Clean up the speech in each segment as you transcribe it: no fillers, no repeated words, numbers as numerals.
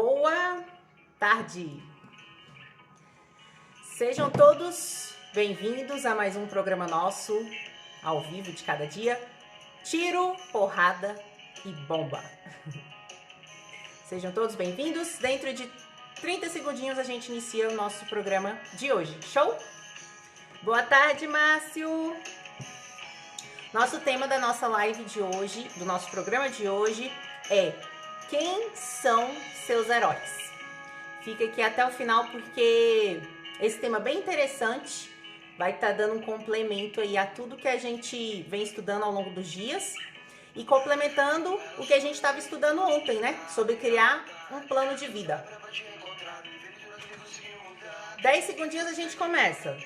Boa tarde! Sejam todos bem-vindos a mais um programa nosso, ao vivo de cada dia, Tiro, Porrada e Bomba. Sejam todos bem-vindos. Dentro de 30 segundinhos a gente inicia o nosso programa de hoje. Show? Boa tarde, Márcio! Nosso tema da nossa live de hoje, do nosso programa de hoje, é: quem são seus heróis? Fica aqui até o final porque esse tema é bem interessante, vai estar dando um complemento aí a tudo que a gente vem estudando ao longo dos dias e complementando o que a gente estava estudando ontem, né? Sobre criar um plano de vida. 10 segundinhos a gente começa.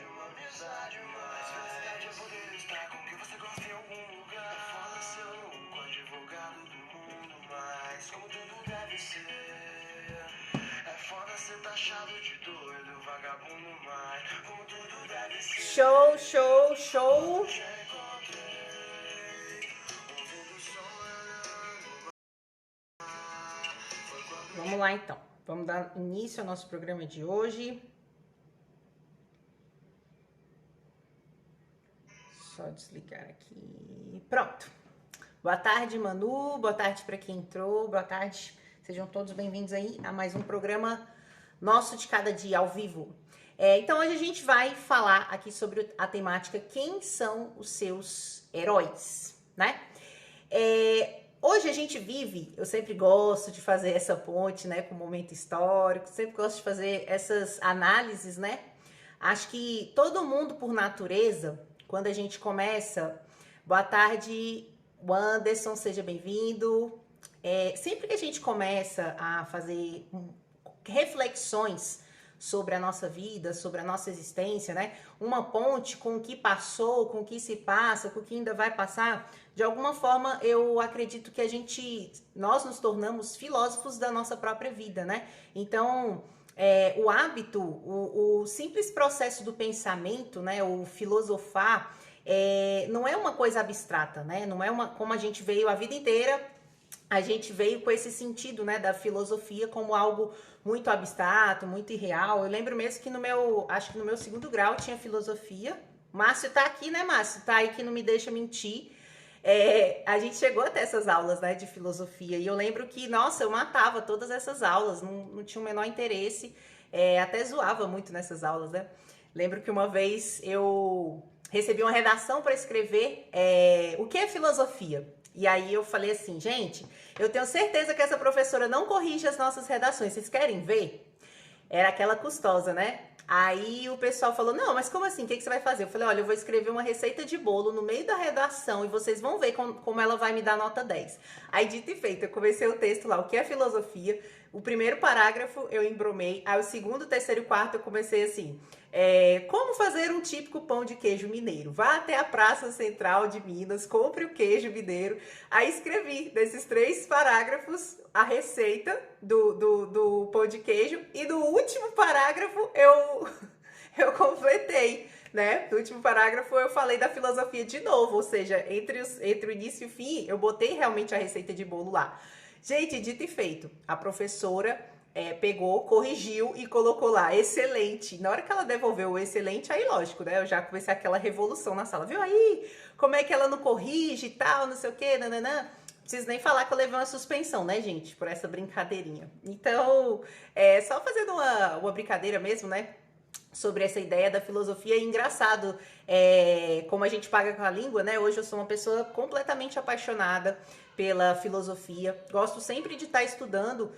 Show, show, show! Vamos lá então, vamos dar início ao nosso programa de hoje. Só desligar aqui. Pronto. Boa tarde, Manu. Boa tarde para quem entrou. Boa tarde. Sejam todos bem-vindos aí a mais um programa nosso de cada dia ao vivo. Então hoje a gente vai falar aqui sobre a temática quem são os seus heróis, né? Hoje a gente vive, eu sempre gosto de fazer essa ponte, né, com o momento histórico, sempre gosto de fazer essas análises, né? Acho que todo mundo por natureza, quando a gente começa, boa tarde, Anderson, seja bem-vindo. Sempre que a gente começa a fazer reflexões sobre a nossa vida, sobre a nossa existência, né? Uma ponte com o que passou, com o que se passa, com o que ainda vai passar. De alguma forma, eu acredito que nós nos tornamos filósofos da nossa própria vida, né? Então, o hábito, o simples processo do pensamento, né? O filosofar, não é uma coisa abstrata, né? Não é como a gente veio a vida inteira. A gente veio com esse sentido, né, da filosofia como algo muito abstrato, muito irreal. Eu lembro mesmo que acho que no meu segundo grau tinha filosofia. Márcio tá aqui, né, Márcio? Tá aí que não me deixa mentir. A gente chegou até essas aulas, né, de filosofia. E eu lembro que, nossa, eu matava todas essas aulas, não tinha o menor interesse. Até zoava muito nessas aulas, né? Lembro que uma vez eu recebi uma redação para escrever o que é filosofia. E aí eu falei assim, gente, eu tenho certeza que essa professora não corrige as nossas redações, vocês querem ver? Era aquela custosa, né? Aí o pessoal falou, não, mas como assim? O que você vai fazer? Eu falei, olha, eu vou escrever uma receita de bolo no meio da redação e vocês vão ver como ela vai me dar nota 10. Aí, dito e feito, eu comecei o texto lá, o que é filosofia? O primeiro parágrafo eu embromei, aí o segundo, terceiro e quarto eu comecei assim, como fazer um típico pão de queijo mineiro? Vá até a Praça Central de Minas, compre o queijo mineiro. Aí escrevi desses 3 parágrafos a receita do pão de queijo e do último parágrafo eu completei, né? No último parágrafo eu falei da filosofia de novo, ou seja, entre o início e o fim eu botei realmente a receita de bolo lá. Gente, dito e feito, a professora pegou, corrigiu e colocou lá, excelente. Na hora que ela devolveu o excelente, aí lógico, né? Eu já comecei aquela revolução na sala. Viu aí como é que ela não corrige e tal, não sei o quê, nananã. Não preciso nem falar que eu levei uma suspensão, né, gente? Por essa brincadeirinha. Então, só fazendo uma brincadeira mesmo, né? Sobre essa ideia da filosofia. É engraçado como a gente paga com a língua, né? Hoje eu sou uma pessoa completamente apaixonada pela filosofia. Gosto sempre de estar estudando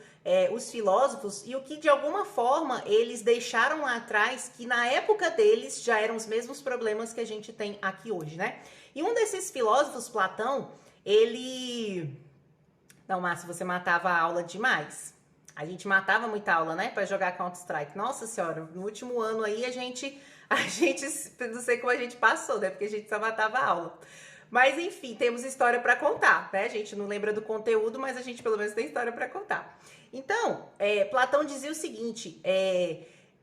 os filósofos e o que de alguma forma eles deixaram lá atrás, que na época deles já eram os mesmos problemas que a gente tem aqui hoje, né? E um desses filósofos, Platão, ele... Não, Márcio, você matava a aula demais. A gente matava muita aula, né, para jogar Counter-Strike. Nossa senhora, no último ano aí a gente, não sei como a gente passou, né, porque a gente só matava a aula. Mas enfim, temos história para contar, né? A gente não lembra do conteúdo, mas a gente pelo menos tem história para contar. Então, Platão dizia o seguinte,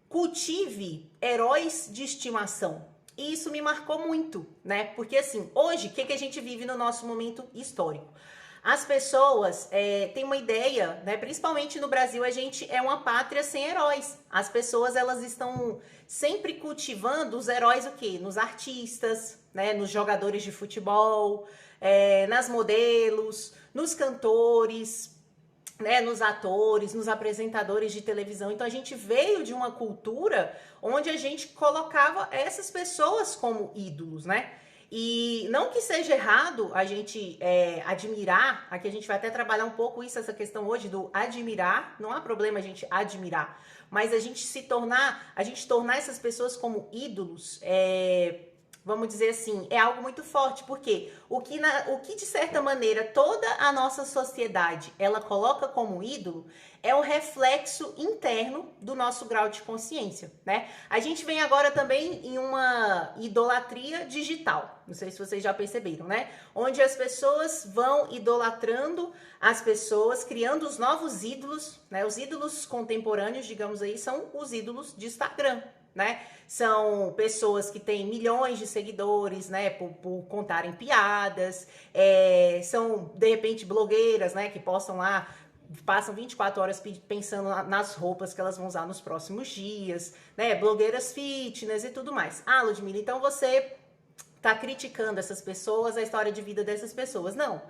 cultive heróis de estimação. E isso me marcou muito, né? Porque assim, hoje, o que a gente vive no nosso momento histórico? as pessoas têm uma ideia, né? Principalmente no Brasil, a gente é uma pátria sem heróis. As pessoas, elas estão sempre cultivando os heróis o quê? Nos artistas, né? Nos jogadores de futebol, nas modelos, nos cantores, né, nos atores, nos apresentadores de televisão. Então a gente veio de uma cultura onde a gente colocava essas pessoas como ídolos, né? E não que seja errado a gente admirar, aqui a gente vai até trabalhar um pouco isso, essa questão hoje do admirar, não há problema a gente admirar, mas a gente tornar essas pessoas como ídolos, vamos dizer assim, é algo muito forte, porque o que de certa maneira toda a nossa sociedade ela coloca como ídolo é um reflexo interno do nosso grau de consciência, né? A gente vem agora também em uma idolatria digital, não sei se vocês já perceberam, né? Onde as pessoas vão idolatrando as pessoas, criando os novos ídolos, né? Os ídolos contemporâneos, digamos aí, são os ídolos de Instagram, né? São pessoas que têm milhões de seguidores, né? Por contarem piadas, são de repente blogueiras, né? Que postam lá, passam 24 horas pensando nas roupas que elas vão usar nos próximos dias, né? Blogueiras fitness e tudo mais. Ah, Ludmila, então você tá criticando essas pessoas, a história de vida dessas pessoas. Não.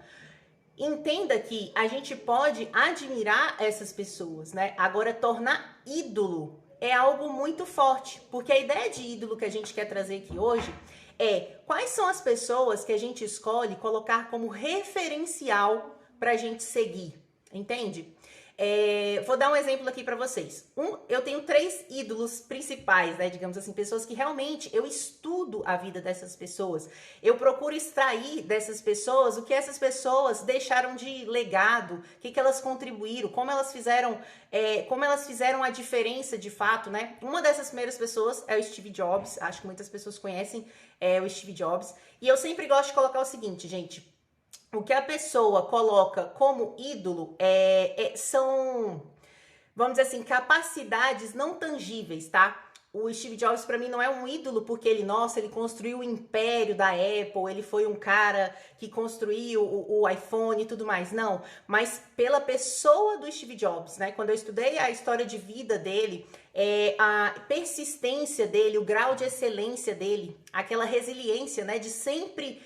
Entenda que a gente pode admirar essas pessoas, né? Agora, tornar ídolo é algo muito forte, porque a ideia de ídolo que a gente quer trazer aqui hoje é quais são as pessoas que a gente escolhe colocar como referencial para a gente seguir, entende? Vou dar um exemplo aqui para vocês. Eu tenho 3 ídolos principais, né? Digamos assim, pessoas que realmente eu estudo a vida dessas pessoas. Eu procuro extrair dessas pessoas o que essas pessoas deixaram de legado, o que elas contribuíram, como elas fizeram a diferença de fato, né? Uma dessas primeiras pessoas é o Steve Jobs. Acho que muitas pessoas conhecem o Steve Jobs. E eu sempre gosto de colocar o seguinte, gente. O que a pessoa coloca como ídolo são, vamos dizer assim, capacidades não tangíveis, tá? O Steve Jobs para mim não é um ídolo porque ele construiu o império da Apple, ele foi um cara que construiu o iPhone e tudo mais, não. Mas pela pessoa do Steve Jobs, né? Quando eu estudei a história de vida dele, a persistência dele, o grau de excelência dele, aquela resiliência, né? De sempre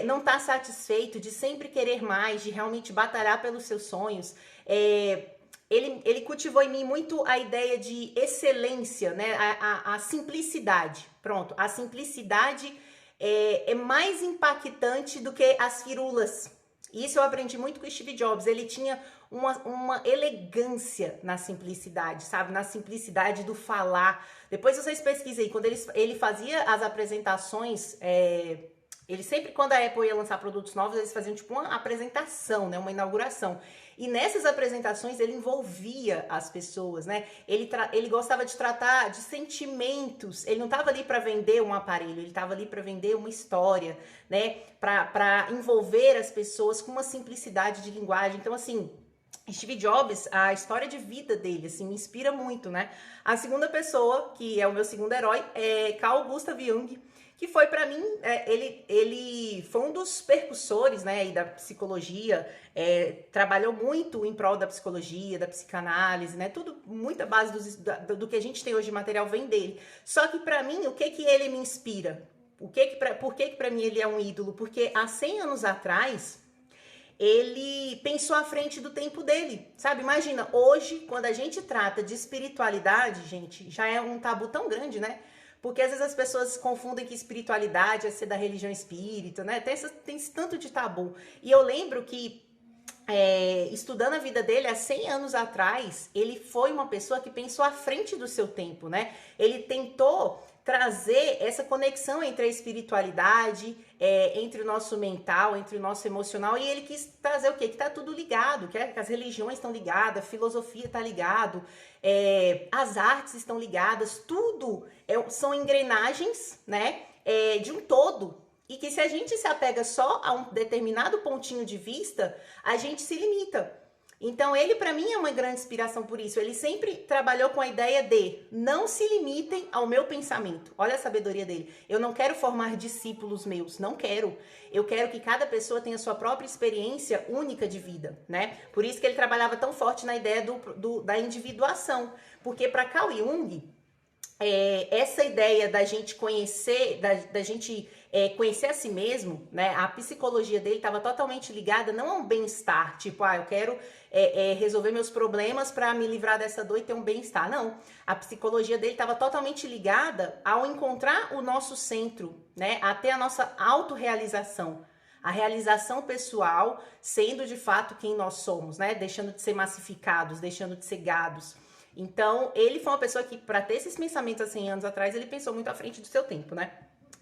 não estar satisfeito, de sempre querer mais, de realmente batalhar pelos seus sonhos. Ele cultivou em mim muito a ideia de excelência, né? A simplicidade. Pronto, a simplicidade é mais impactante do que as firulas. Isso eu aprendi muito com o Steve Jobs. Ele tinha uma elegância na simplicidade, sabe? Na simplicidade do falar. Depois vocês pesquisem aí, quando ele fazia as apresentações... Ele sempre, quando a Apple ia lançar produtos novos, eles faziam tipo uma apresentação, né? Uma inauguração. E nessas apresentações ele envolvia as pessoas, né? Ele gostava de tratar de sentimentos. Ele não estava ali para vender um aparelho, ele estava ali para vender uma história, né? Para envolver as pessoas com uma simplicidade de linguagem. Então, assim, Steve Jobs, a história de vida dele, assim, me inspira muito, né? A segunda pessoa, que é o meu segundo herói, é Carl Gustav Jung, que foi para mim, ele foi um dos percussores, né, da psicologia, trabalhou muito em prol da psicologia, da psicanálise, né, tudo, muita base do que a gente tem hoje de material vem dele. Só que para mim, o que ele me inspira? Por que para mim ele é um ídolo? Porque há 100 anos atrás, ele pensou à frente do tempo dele, sabe? Imagina, hoje, quando a gente trata de espiritualidade, gente, já é um tabu tão grande, né? Porque às vezes as pessoas confundem que espiritualidade é ser da religião espírita, né? Tem esse tanto de tabu. E eu lembro que, estudando a vida dele, há 100 anos atrás, ele foi uma pessoa que pensou à frente do seu tempo, né? Ele tentou trazer essa conexão entre a espiritualidade, entre o nosso mental, entre o nosso emocional, e ele quis trazer o quê? Que tá tudo ligado, que as religiões estão ligadas, a filosofia tá ligado, as artes estão ligadas, tudo são engrenagens, né, de um todo, e que se a gente se apega só a um determinado pontinho de vista, a gente se limita. Então, ele, para mim, é uma grande inspiração por isso. Ele sempre trabalhou com a ideia de não se limitem ao meu pensamento. Olha a sabedoria dele. Eu não quero formar discípulos meus, não quero. Eu quero que cada pessoa tenha sua própria experiência única de vida, né? Por isso que ele trabalhava tão forte na ideia da individuação. Porque para Carl Jung, essa ideia da gente conhecer, da gente conhecer a si mesmo, né? A psicologia dele estava totalmente ligada não a um bem-estar, tipo, eu quero resolver meus problemas para me livrar dessa dor e ter um bem-estar. Não, a psicologia dele estava totalmente ligada ao encontrar o nosso centro, né? Até a nossa autorrealização. A realização pessoal sendo de fato quem nós somos, né? Deixando de ser massificados, deixando de ser gados. Então, ele foi uma pessoa que, para ter esses pensamentos há 100 anos atrás, ele pensou muito à frente do seu tempo, né?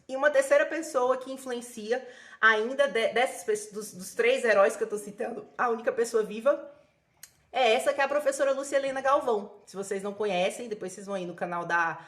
E uma terceira pessoa que influencia ainda dos 3 heróis que eu tô citando, a única pessoa viva é essa, que é a professora Lúcia Helena Galvão. Se vocês não conhecem, depois vocês vão aí no canal da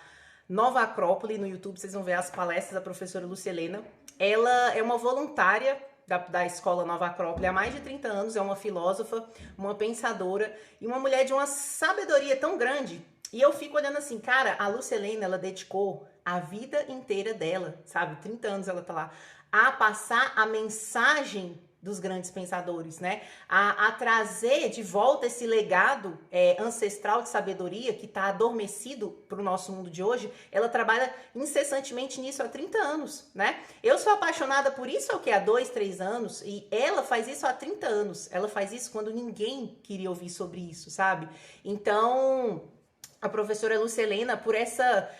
Nova Acrópole, no YouTube, vocês vão ver as palestras da professora Lúcia Helena. Ela é uma voluntária da escola Nova Acrópole há mais de 30 anos, é uma filósofa, uma pensadora e uma mulher de uma sabedoria tão grande. E eu fico olhando assim, cara, a Lúcia Helena, ela dedicou a vida inteira dela, sabe? 30 anos ela tá lá, a passar a mensagem dos grandes pensadores, né? A trazer de volta esse legado ancestral de sabedoria que está adormecido para o nosso mundo de hoje. Ela trabalha incessantemente nisso há 30 anos, né? Eu sou apaixonada por isso há 2, 3 anos e ela faz isso há 30 anos. Ela faz isso quando ninguém queria ouvir sobre isso, sabe? Então, a professora Lúcia Helena, por essa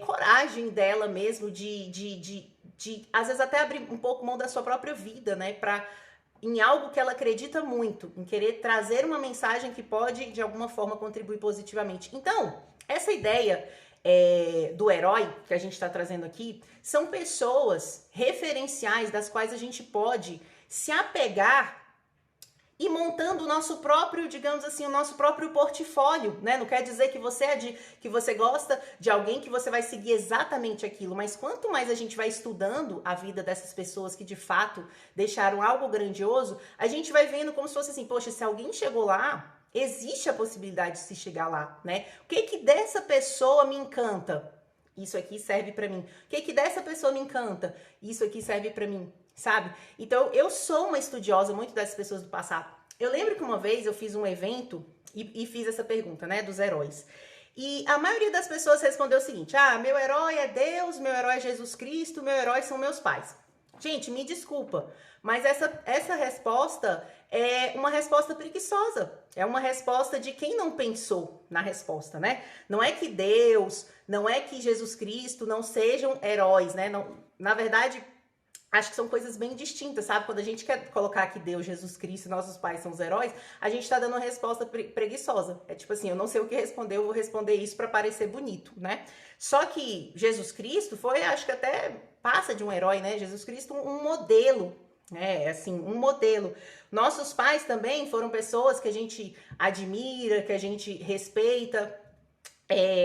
coragem dela mesmo de às vezes até abrir um pouco mão da sua própria vida, né, em algo que ela acredita muito, em querer trazer uma mensagem que pode, de alguma forma, contribuir positivamente. Então, essa ideia do herói que a gente está trazendo aqui, são pessoas referenciais das quais a gente pode se apegar e montando o nosso próprio, digamos assim, o nosso próprio portfólio, né? Não quer dizer que que você gosta de alguém que você vai seguir exatamente aquilo, mas quanto mais a gente vai estudando a vida dessas pessoas que de fato deixaram algo grandioso, a gente vai vendo como se fosse assim, poxa, se alguém chegou lá, existe a possibilidade de se chegar lá, né? O que dessa pessoa me encanta? Isso aqui serve para mim. O que dessa pessoa me encanta? Isso aqui serve para mim. Sabe? Então, eu sou uma estudiosa muito dessas pessoas do passado. Eu lembro que uma vez eu fiz um evento e fiz essa pergunta, né, dos heróis. E a maioria das pessoas respondeu o seguinte: meu herói é Deus, meu herói é Jesus Cristo, meu herói são meus pais. Gente, me desculpa, mas essa resposta é uma resposta preguiçosa. É uma resposta de quem não pensou na resposta, né? Não é que Deus, não é que Jesus Cristo não sejam heróis, né? Não, na verdade, acho que são coisas bem distintas, sabe? Quando a gente quer colocar que Deus, Jesus Cristo e nossos pais são os heróis, a gente tá dando uma resposta preguiçosa. É tipo assim, eu não sei o que responder, eu vou responder isso para parecer bonito, né? Só que Jesus Cristo foi, acho que até passa de um herói, né? Jesus Cristo, um modelo, né? Assim, um modelo. Nossos pais também foram pessoas que a gente admira, que a gente respeita.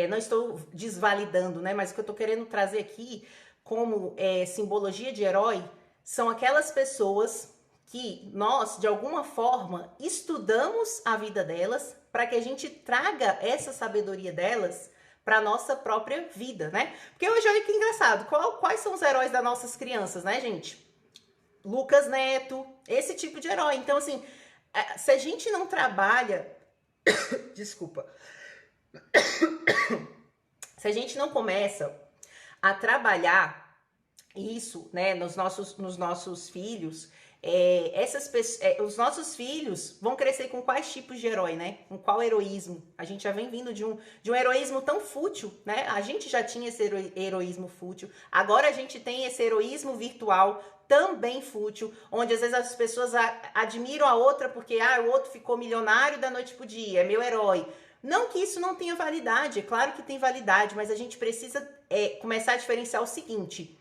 Não estou desvalidando, né? Mas o que eu tô querendo trazer aqui como simbologia de herói, são aquelas pessoas que nós, de alguma forma, estudamos a vida delas para que a gente traga essa sabedoria delas para a nossa própria vida, né? Porque hoje, olha que engraçado, quais são os heróis das nossas crianças, né, gente? Lucas Neto, esse tipo de herói. Então, assim, se a gente não trabalha... Desculpa. Se a gente não começa a trabalhar isso, né, nos nossos filhos, os nossos filhos vão crescer com quais tipos de herói, né? Com qual heroísmo? A gente já vem vindo de um heroísmo tão fútil, né? A gente já tinha esse heroísmo fútil, agora a gente tem esse heroísmo virtual também fútil, onde às vezes as pessoas admiram a outra porque o outro ficou milionário da noite pro dia, é meu herói. Não que isso não tenha validade, é claro que tem validade, mas a gente precisa começar a diferenciar o seguinte: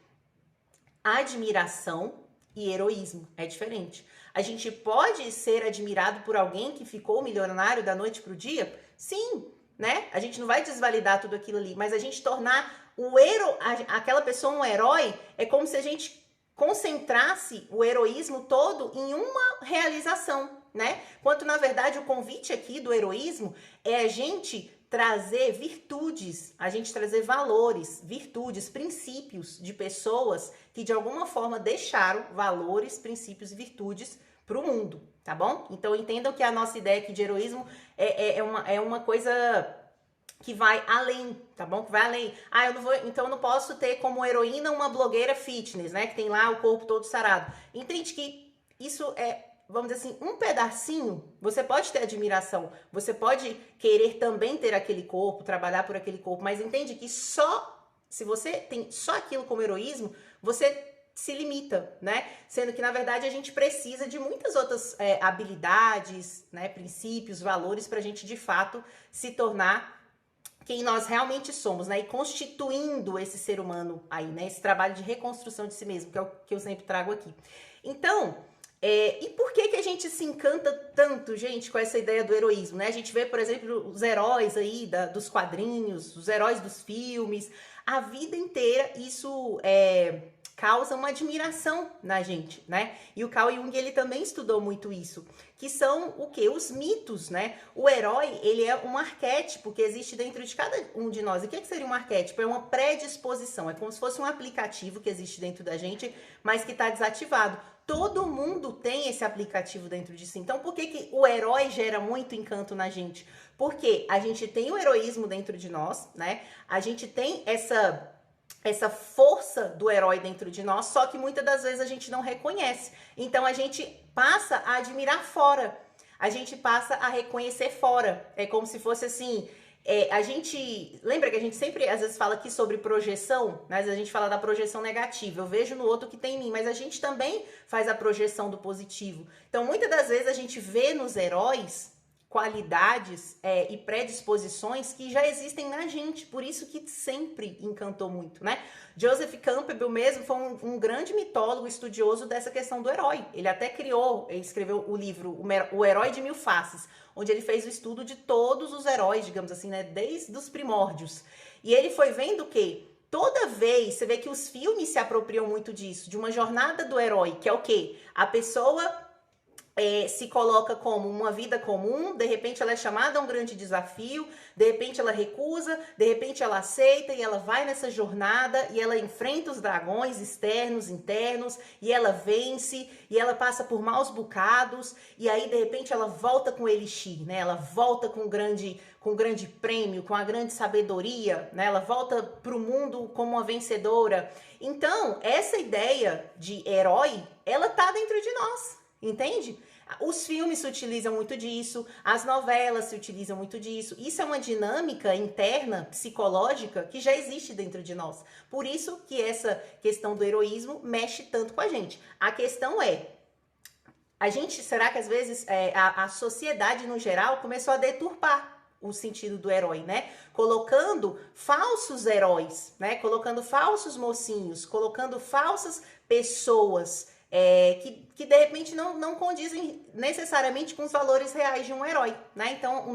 admiração e heroísmo é diferente. A gente pode ser admirado por alguém que ficou milionário da noite pro dia? Sim, né? A gente não vai desvalidar tudo aquilo ali, mas a gente tornar aquela pessoa um herói é como se a gente concentrasse o heroísmo todo em uma realização. né? Quanto, na verdade, o convite aqui do heroísmo é a gente trazer virtudes, a gente trazer valores, virtudes, princípios de pessoas que de alguma forma deixaram valores, princípios e virtudes para o mundo, tá bom? Então entendam que a nossa ideia aqui de heroísmo é uma coisa que vai além, tá bom? Que vai além. Ah, então eu não posso ter como heroína uma blogueira fitness, né? Que tem lá o corpo todo sarado. Entende que isso é, vamos dizer assim, um pedacinho. Você pode ter admiração, você pode querer também ter aquele corpo, trabalhar por aquele corpo, mas entende que se você tem só aquilo como heroísmo, você se limita, né? Sendo que, na verdade, a gente precisa de muitas outras habilidades, né? Princípios, valores, para a gente, de fato, se tornar quem nós realmente somos, né? E constituindo esse ser humano aí, né? Esse trabalho de reconstrução de si mesmo, que é o que eu sempre trago aqui. Então, e por que a gente se encanta tanto, gente, com essa ideia do heroísmo, né? A gente vê, por exemplo, os heróis aí dos quadrinhos, os heróis dos filmes, a vida inteira isso causa uma admiração na gente, né? E o Carl Jung, ele também estudou muito isso, que são o quê? Os mitos, né? O herói, ele é um arquétipo que existe dentro de cada um de nós. E o que seria um arquétipo? É uma predisposição, é como se fosse um aplicativo que existe dentro da gente, mas que está desativado. Todo mundo tem esse aplicativo dentro de si. Então, por que o herói gera muito encanto na gente? Porque a gente tem o heroísmo dentro de nós, né? A gente tem essa força do herói dentro de nós, só que muitas das vezes a gente não reconhece. Então a gente passa a admirar fora, a gente passa a reconhecer fora. É como se fosse assim, a gente... Lembra que a gente sempre, às vezes, fala aqui sobre projeção? Né? Às vezes a gente fala da projeção negativa. Eu vejo no outro que tem em mim, mas a gente também faz a projeção do positivo. Então, muitas das vezes a gente vê nos heróis qualidades e predisposições que já existem na gente, por isso que sempre encantou muito, né? Joseph Campbell mesmo foi um grande mitólogo, estudioso dessa questão do herói. Ele até escreveu o livro O Herói de Mil Faces, onde ele fez o estudo de todos os heróis, digamos assim, né? Desde os primórdios. E ele foi vendo que toda vez, você vê que os filmes se apropriam muito disso, de uma jornada do herói, que é o quê? A pessoa se coloca como uma vida comum, de repente ela é chamada a um grande desafio, de repente ela recusa, de repente ela aceita e ela vai nessa jornada e ela enfrenta os dragões externos, internos, e ela vence, e ela passa por maus bocados, e aí de repente ela volta com o elixir, né? Ela volta com um grande prêmio, com a grande sabedoria, né? Ela volta para o mundo como uma vencedora. Então, essa ideia de herói, ela tá dentro de nós, entende? Os filmes se utilizam muito disso, as novelas se utilizam muito disso. Isso é uma dinâmica interna, psicológica, que já existe dentro de nós. Por isso que essa questão do heroísmo mexe tanto com a gente. A questão será que às vezes a sociedade no geral começou a deturpar o sentido do herói, né? Colocando falsos heróis, né? Colocando falsos mocinhos, colocando falsas pessoas que de repente não condizem necessariamente com os valores reais de um herói, né? Então,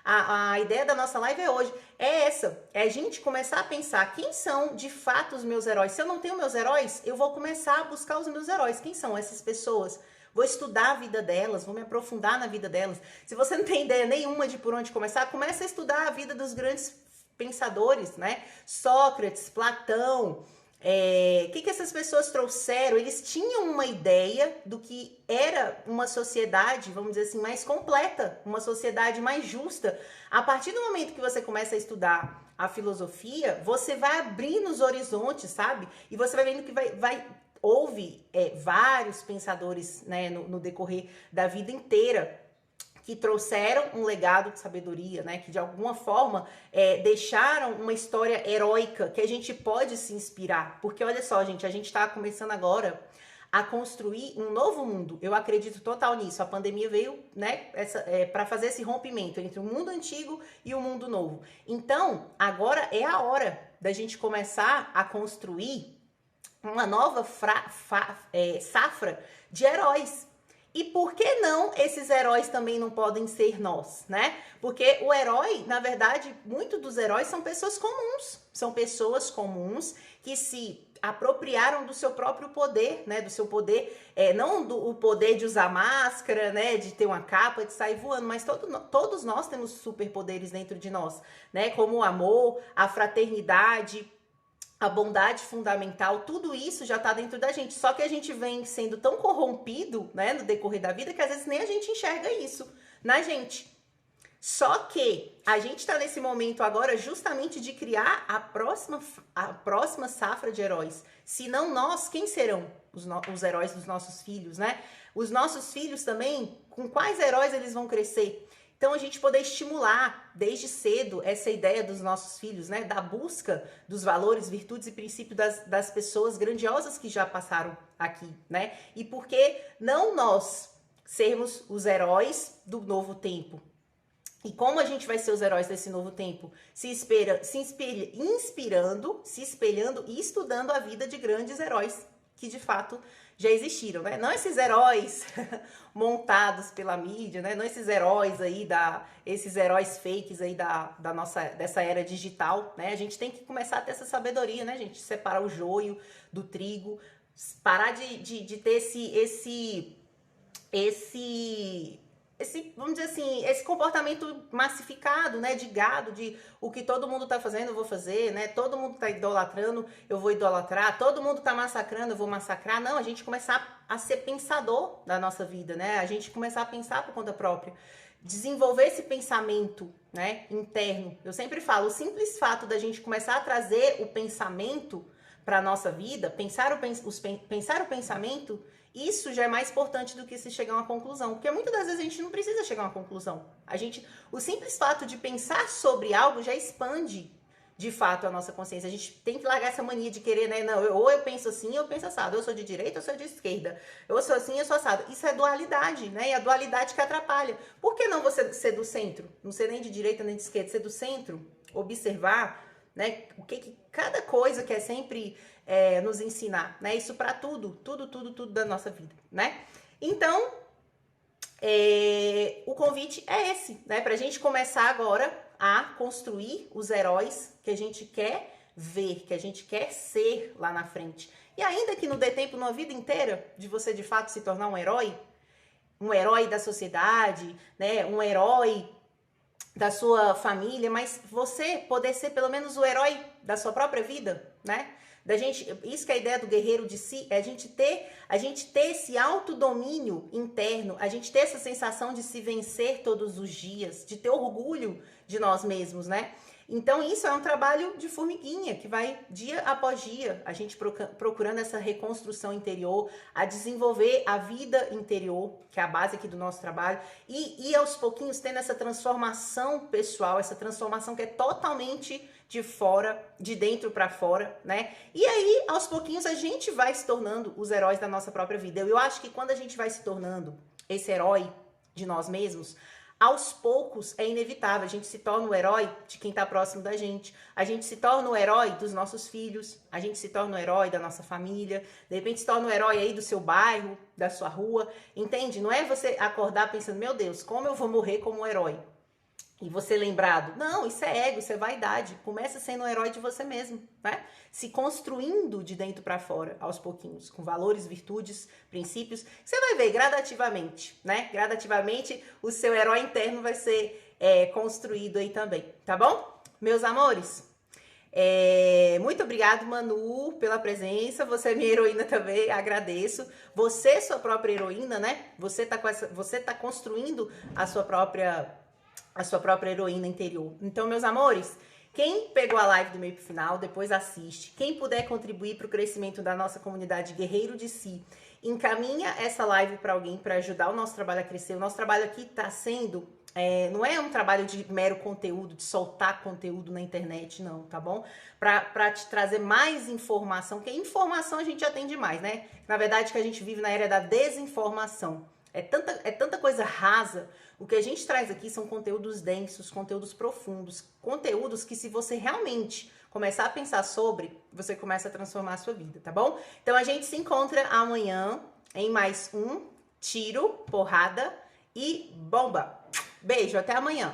a ideia da nossa live hoje é essa, é a gente começar a pensar quem são de fato os meus heróis. Se eu não tenho meus heróis, eu vou começar a buscar os meus heróis. Quem são essas pessoas? Vou estudar a vida delas, vou me aprofundar na vida delas. Se você não tem ideia nenhuma de por onde começar, comece a estudar a vida dos grandes pensadores, né? Sócrates, Platão. O que essas pessoas trouxeram? Eles tinham uma ideia do que era uma sociedade, vamos dizer assim, mais completa, uma sociedade mais justa. A partir do momento que você começa a estudar a filosofia, você vai abrindo os horizontes, sabe? E você vai vendo que houve vários pensadores, né, no decorrer da vida inteira, que trouxeram um legado de sabedoria, né? Que de alguma forma deixaram uma história heróica que a gente pode se inspirar. Porque olha só, gente, a gente está começando agora a construir um novo mundo. Eu acredito total nisso. A pandemia veio, né, para fazer esse rompimento entre o mundo antigo e o mundo novo. Então, agora é a hora da gente começar a construir uma nova safra de heróis. E por que não esses heróis também não podem ser nós, né? Porque o herói, na verdade, muitos dos heróis são pessoas comuns. São pessoas comuns que apropriaram do seu próprio poder, né? Do seu poder, não o poder de usar máscara, né? De ter uma capa, de sair voando, mas todos nós temos superpoderes dentro de nós, né? Como o amor, a fraternidade, a bondade fundamental, tudo isso já está dentro da gente. Só que a gente vem sendo tão corrompido, né, no decorrer da vida, que às vezes nem a gente enxerga isso na gente. Só que a gente está nesse momento agora justamente de criar a próxima safra de heróis. Se não nós, quem serão os heróis dos nossos filhos, né? Os nossos filhos também, com quais heróis eles vão crescer? Então, a gente poder estimular desde cedo essa ideia dos nossos filhos, né? Da busca dos valores, virtudes e princípios das pessoas grandiosas que já passaram aqui, né? E por que não nós sermos os heróis do novo tempo? E como a gente vai ser os heróis desse novo tempo? Se espelhando e estudando a vida de grandes heróis que de fato já existiram, né? Não esses heróis montados pela mídia, né? Não esses heróis aí esses heróis fakes aí dessa era digital, né? A gente tem que começar a ter essa sabedoria, né, gente? Separar o joio do trigo, parar de ter vamos dizer assim, esse comportamento massificado, né, de gado, de o que todo mundo tá fazendo, eu vou fazer, né, todo mundo tá idolatrando, eu vou idolatrar, todo mundo tá massacrando, eu vou massacrar. Não, a gente começar a ser pensador da nossa vida, né, a gente começar a pensar por conta própria, desenvolver esse pensamento, né, interno. Eu sempre falo, o simples fato da gente começar a trazer o pensamento para nossa vida, pensar o pensamento, isso já é mais importante do que se chegar a uma conclusão. Porque muitas das vezes a gente não precisa chegar a uma conclusão. O simples fato de pensar sobre algo já expande, de fato, a nossa consciência. A gente tem que largar essa mania de querer, né? Não, ou eu penso assim, ou eu penso assado. Eu sou de direita, eu sou de esquerda. Eu sou assim, eu sou assado. Isso é dualidade, né? E a dualidade que atrapalha. Por que não você ser do centro? Não ser nem de direita, nem de esquerda. Ser do centro, observar, né? O que cada coisa que é sempre nos ensinar, né? Isso para tudo da nossa vida, né? Então, o convite é esse, né? Pra gente começar agora a construir os heróis que a gente quer ver, que a gente quer ser lá na frente. E ainda que não dê tempo numa vida inteira de você de fato se tornar um herói da sociedade, né? Um herói da sua família, mas você poder ser pelo menos o herói da sua própria vida, né? Isso que é a ideia do guerreiro de si, é a gente ter esse autodomínio interno, a gente ter essa sensação de se vencer todos os dias, de ter orgulho de nós mesmos, né? Então isso é um trabalho de formiguinha, que vai dia após dia, a gente procurando essa reconstrução interior, a desenvolver a vida interior, que é a base aqui do nosso trabalho, e aos pouquinhos tendo essa transformação pessoal, essa transformação que é totalmente de dentro para fora, né? E aí, aos pouquinhos, a gente vai se tornando os heróis da nossa própria vida. Eu acho que quando a gente vai se tornando esse herói de nós mesmos, aos poucos é inevitável, a gente se torna o herói de quem está próximo da gente, a gente se torna o herói dos nossos filhos, a gente se torna o herói da nossa família, de repente se torna o herói aí do seu bairro, da sua rua, entende? Não é você acordar pensando, meu Deus, como eu vou morrer como um herói? E você lembrado, não, isso é ego, isso é vaidade. Começa sendo um herói de você mesmo, né? Se construindo de dentro para fora, aos pouquinhos, com valores, virtudes, princípios. Você vai ver gradativamente, né? Gradativamente, o seu herói interno vai ser construído aí também, tá bom? Meus amores, muito obrigado, Manu, pela presença. Você é minha heroína também, agradeço. Você é sua própria heroína, né? Você tá construindo a sua própria heroína interior. Então, meus amores, quem pegou a live do meio pro final, depois assiste. Quem puder contribuir para o crescimento da nossa comunidade Guerreiro de Si, encaminha essa live para alguém para ajudar o nosso trabalho a crescer. O nosso trabalho aqui está sendo... não é um trabalho de mero conteúdo, de soltar conteúdo na internet, não, tá bom? Para te trazer mais informação, porque informação a gente já tem demais, né? Na verdade, que a gente vive na era da desinformação. É tanta coisa rasa. O que a gente traz aqui são conteúdos densos, conteúdos profundos, conteúdos que se você realmente começar a pensar sobre, você começa a transformar a sua vida, tá bom? Então a gente se encontra amanhã em mais um Tiro, Porrada e Bomba. Beijo, até amanhã.